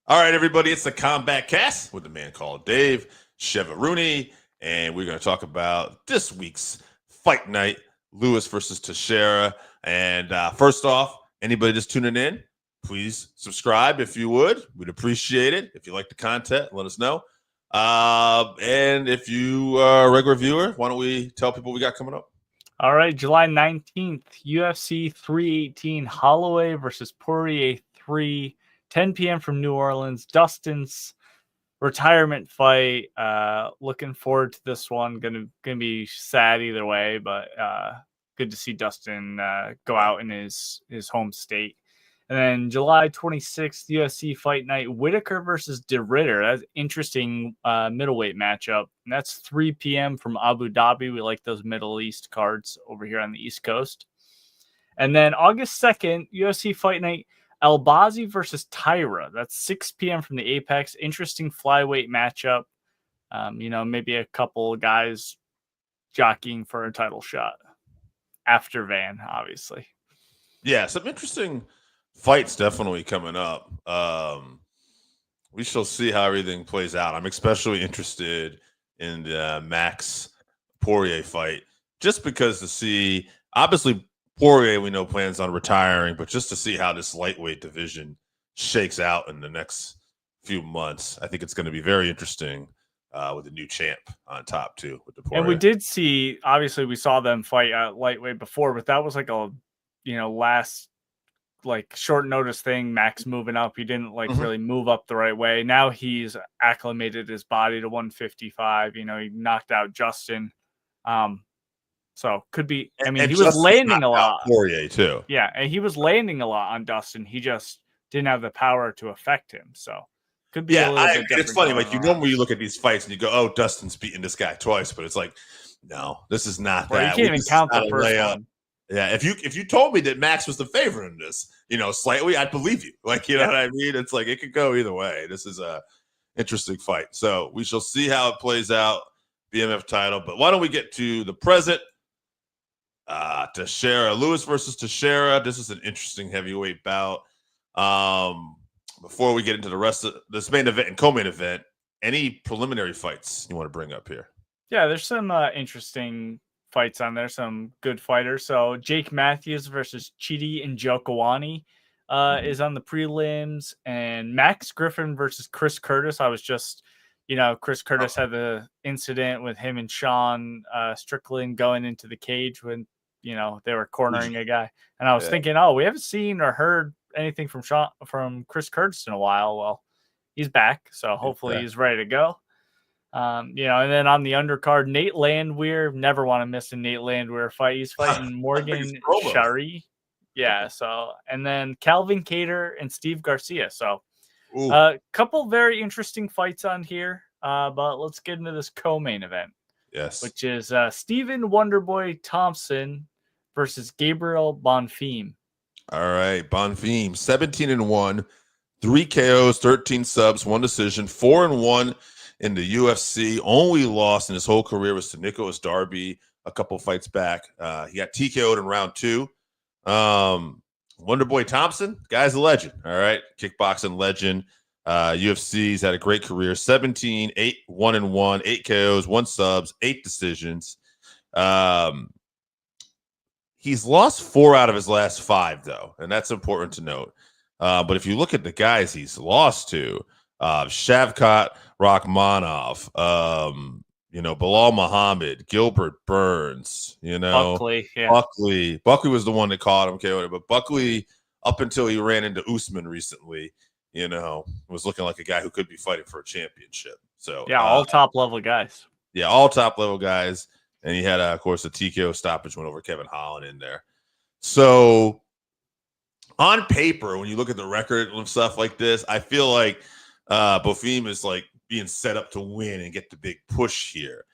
All right, everybody, it's the Combatcast with the man called Dave Chevy, and we're going to talk about this week's Fight Night, Lewis versus Teixeira. And first off, anybody just tuning in, please subscribe if you would. We'd appreciate it. If you like the content, let us know. And if you are a regular viewer, why don't we tell people we got coming up? All right, July 19th, UFC 318, Holloway versus Poirier 3, 10 p.m. from New Orleans. Dustin's retirement fight. Looking forward to this one. Gonna be sad either way, but good to see Dustin go out in his home state. And then July 26th, UFC Fight Night, Whitaker versus De Ridder. That's interesting middleweight matchup. And that's 3 p.m. from Abu Dhabi. We like those Middle East cards over here on the East Coast. And then August 2nd, UFC Fight Night, Albazi versus Tyra. That's 6 p.m. from the Apex. Interesting flyweight matchup. Maybe a couple guys jockeying for a title shot after Van, obviously. Yeah, some interesting fights definitely coming up. We shall see how everything plays out. I'm especially interested in the Max Poirier fight, just because to see, obviously Poirier we know plans on retiring, but just to see how this lightweight division shakes out in the next few months, I think it's going to be very interesting with the new champ on top too. With the Poirier. And we did see, obviously, we saw them fight at lightweight before, but that was like a, last short notice thing. Max moving up, he didn't really move up the right way. Now he's acclimated his body to 155. He knocked out Justin. So could be. I mean, he was landing a lot. Poirier too. Yeah, and he was landing a lot on Dustin. He just didn't have the power to affect him. So could be. It's funny. Like normally you look at these fights and you go, "Oh, Dustin's beating this guy twice," but it's like, no, this is not that. You can't even count the first one. Yeah, if you told me that Max was the favorite in this, slightly, I'd believe you. What I mean? It's like it could go either way. This is a interesting fight. So we shall see how it plays out. BMF title. But why don't we get to the present? Teixeira, Lewis versus Teixeira. This is an interesting heavyweight bout. Before we get into the rest of this main event and co-main event, any preliminary fights you want to bring up here? Yeah, there's some interesting fights on there, some good fighters. So Jake Matthews versus Chidi and Njokuani is on the prelims, and Max Griffin versus Chris Curtis. I was just, Chris Curtis had the incident with him and Sean Strickland going into the cage when, they were cornering a guy. And I was thinking, we haven't seen or heard anything from Chris Curtis in a while. Well, he's back, so hopefully he's ready to go. And then on the undercard, Nate Landwehr. Never want to miss a Nate Landwehr fight. He's fighting Morgan Charriere. Yeah. So, and then Calvin Kattar and Steve Garcia. So, a couple very interesting fights on here. But let's get into this co-main event. Yes. Which is Stephen Wonderboy Thompson versus Gabriel Bonfim. All right, Bonfim, 17-1, 3 KOs, 13 subs, 1 decision, 4-1 in the UFC. Only loss in his whole career was to Nicholas Darby a couple fights back. He got TKO'd in round 2. Wonderboy Thompson, guy's a legend. All right, kickboxing legend. UFC's had a great career. 17, 1-1, 8 KOs, 1 subs, 8 decisions. He's lost 4 out of his last 5, though, and that's important to note. But if you look at the guys he's lost to, Shavkat Rakhmonov, Bilal Muhammad, Gilbert Burns, Buckley. Yeah. Buckley was the one that caught him, KO'd, but Buckley, up until he ran into Usman recently, was looking like a guy who could be fighting for a championship. So yeah, all top level guys. Yeah, all top level guys. And he had, of course, a TKO stoppage win over Kevin Holland in there. So on paper, when you look at the record and stuff like this, I feel like Bonfim is like being set up to win and get the big push here.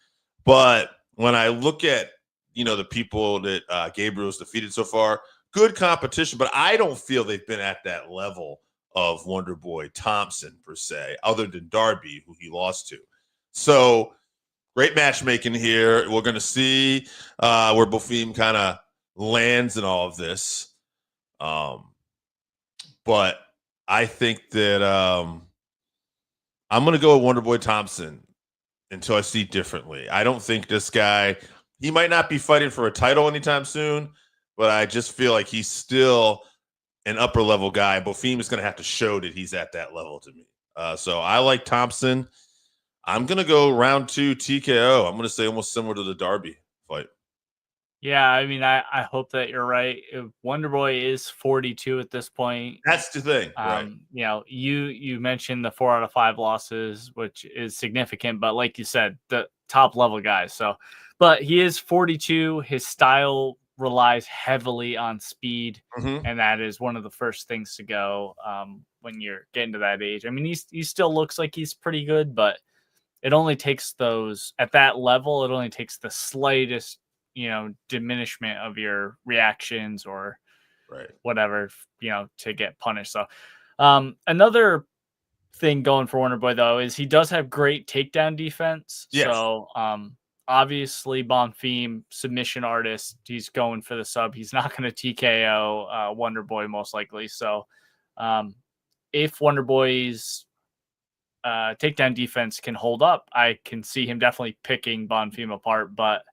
But when I look at, the people that Gabriel's defeated so far, good competition, but I don't feel they've been at that level of Wonderboy Thompson per se, other than Darby, who he lost to. So great matchmaking here. We're going to see where Bonfim kind of lands in all of this. But I think that I'm going to go with Wonderboy Thompson until I see differently. I don't think this guy, he might not be fighting for a title anytime soon, but I just feel like he's still an upper level guy. Bonfim is going to have to show that he's at that level to me. So I like Thompson. I'm going to go round 2 TKO. I'm going to say almost similar to the Darby fight. Yeah, I mean, I hope that you're right. Wonderboy is 42 at this point. That's the thing, right? You know, you mentioned the 4 out of 5 losses, which is significant, but like you said, the top level guys. So, but he is 42. His style relies heavily on speed, and that is one of the first things to go when you're getting to that age. I mean, he still looks like he's pretty good, but it only takes those at that level. It only takes the slightest, diminishment of your reactions or whatever, to get punished. So another thing going for Wonderboy though is he does have great takedown defense. Yes. So obviously Bonfim, submission artist, he's going for the sub. He's not going to TKO Wonderboy most likely. So if Wonderboy's takedown defense can hold up, I can see him definitely picking Bonfim apart, but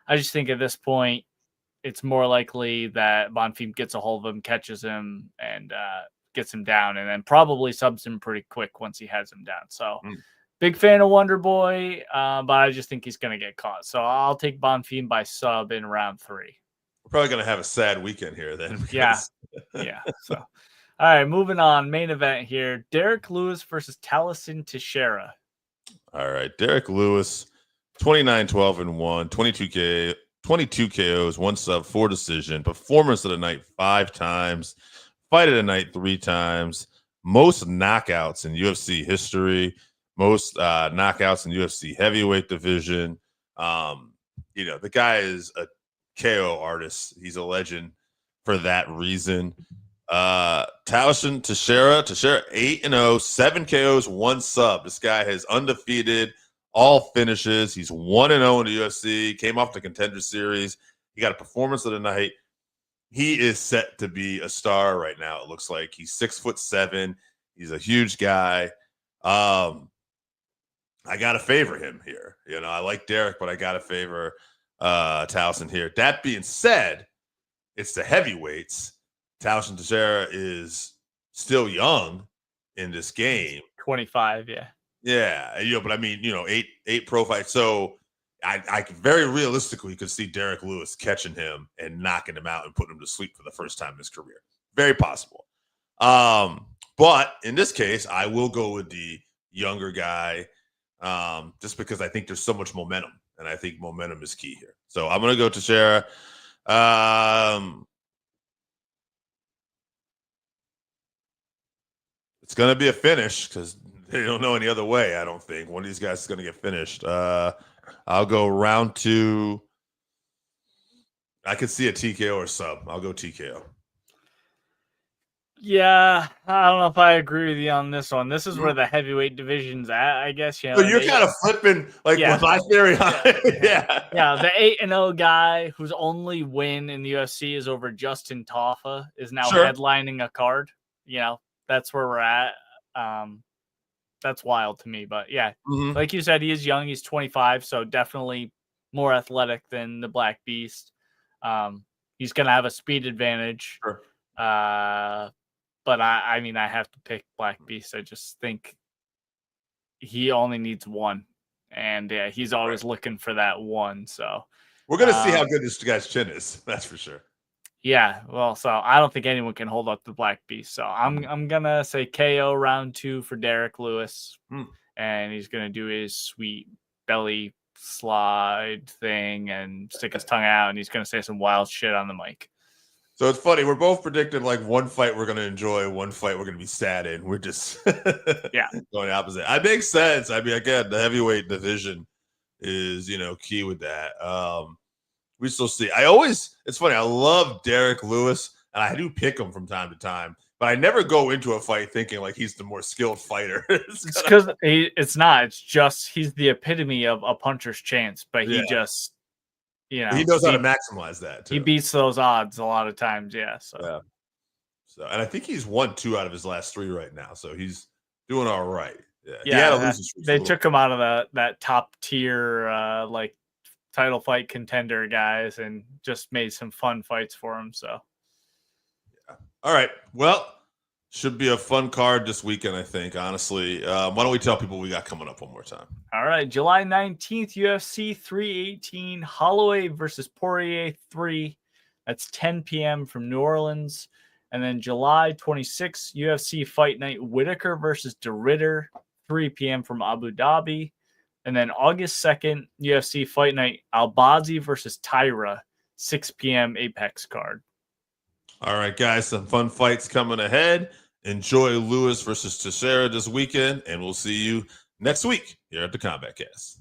I just think at this point, it's more likely that Bonfim gets a hold of him, catches him, and gets him down, and then probably subs him pretty quick once he has him down. So big fan of Wonderboy, but I just think he's going to get caught. So I'll take Bonfim by sub in round 3. We're probably going to have a sad weekend here then. Because... Yeah. So, all right, moving on. Main event here. Derrick Lewis versus Tallison Teixeira. All right. Derrick Lewis, 29-12-1, 22 KOs, 1 sub, 4 decision. Performance of the night 5 times. Fight of the night 3 times. Most knockouts in UFC history. Most knockouts in UFC heavyweight division. The guy is a KO artist. He's a legend for that reason. Tallison Teixeira 8-0, 7 KOs, 1 sub. This guy has undefeated, all finishes. He's 1-0 in the UFC. Came off the Contender Series. He got a performance of the night. He is set to be a star right now. It looks like he's 6'7". He's a huge guy. I gotta favor him here. I like Derrick, but I gotta favor Tallison here. That being said, it's the heavyweights. Tallison Teixeira is still young in this game. 25, yeah. Yeah, but I mean, 8 pro fights. So I very realistically could see Derrick Lewis catching him and knocking him out and putting him to sleep for the first time in his career. Very possible. But in this case, I will go with the younger guy just because I think there's so much momentum, and I think momentum is key here. So I'm going to go Teixeira. It's going to be a finish because they don't know any other way, I don't think. One of these guys is going to get finished. I'll go round 2. I could see a TKO or sub. I'll go TKO. Yeah, I don't know if I agree with you on this one. This is where the heavyweight division's at, I guess. So you're kind of flipping, with my theory on it. Yeah, the 8-0 guy whose only win in the UFC is over Justin Tafa is now headlining a card. That's where we're at. That's wild to me. But yeah, like you said, he is young. He's 25, so definitely more athletic than the Black Beast. He's going to have a speed advantage. Sure. But I mean, I have to pick Black Beast. I just think he only needs one. And yeah, he's always looking for that one. So we're going to see how good this guy's chin is. That's for sure. Yeah, well, so I don't think anyone can hold up the Black Beast. So I'm gonna say KO round 2 for Derrick Lewis, and he's gonna do his sweet belly slide thing and stick his tongue out, and he's gonna say some wild shit on the mic. So it's funny. We're both predicting one fight we're gonna enjoy, one fight we're gonna be sad in. We're just going opposite. It makes sense. I mean, again, the heavyweight division is key with that. We still see. It's funny. I love Derrick Lewis, and I do pick him from time to time, but I never go into a fight thinking like he's the more skilled fighter. It's because it's not. It's just he's the epitome of a puncher's chance, but he just, he knows how to maximize that too. He beats those odds a lot of times. Yeah. So, and I think he's won 2 out of his last 3 right now, so he's doing all right. Yeah, he had a losing streak. They took him out of that top tier like title fight contender guys and just made some fun fights for him. So, yeah. All right. Well, should be a fun card this weekend, I think, honestly. Why don't we tell people we got coming up one more time? All right. July 19th, UFC 318, Holloway versus Poirier 3. That's 10 p.m. from New Orleans. And then July 26th, UFC Fight Night, Whitaker versus DeRitter, 3 p.m. from Abu Dhabi. And then August 2nd, UFC Fight Night, Albazi versus Tyra, 6 p.m. Apex card. All right, guys, some fun fights coming ahead. Enjoy Lewis versus Teixeira this weekend, and we'll see you next week here at the Combatcast.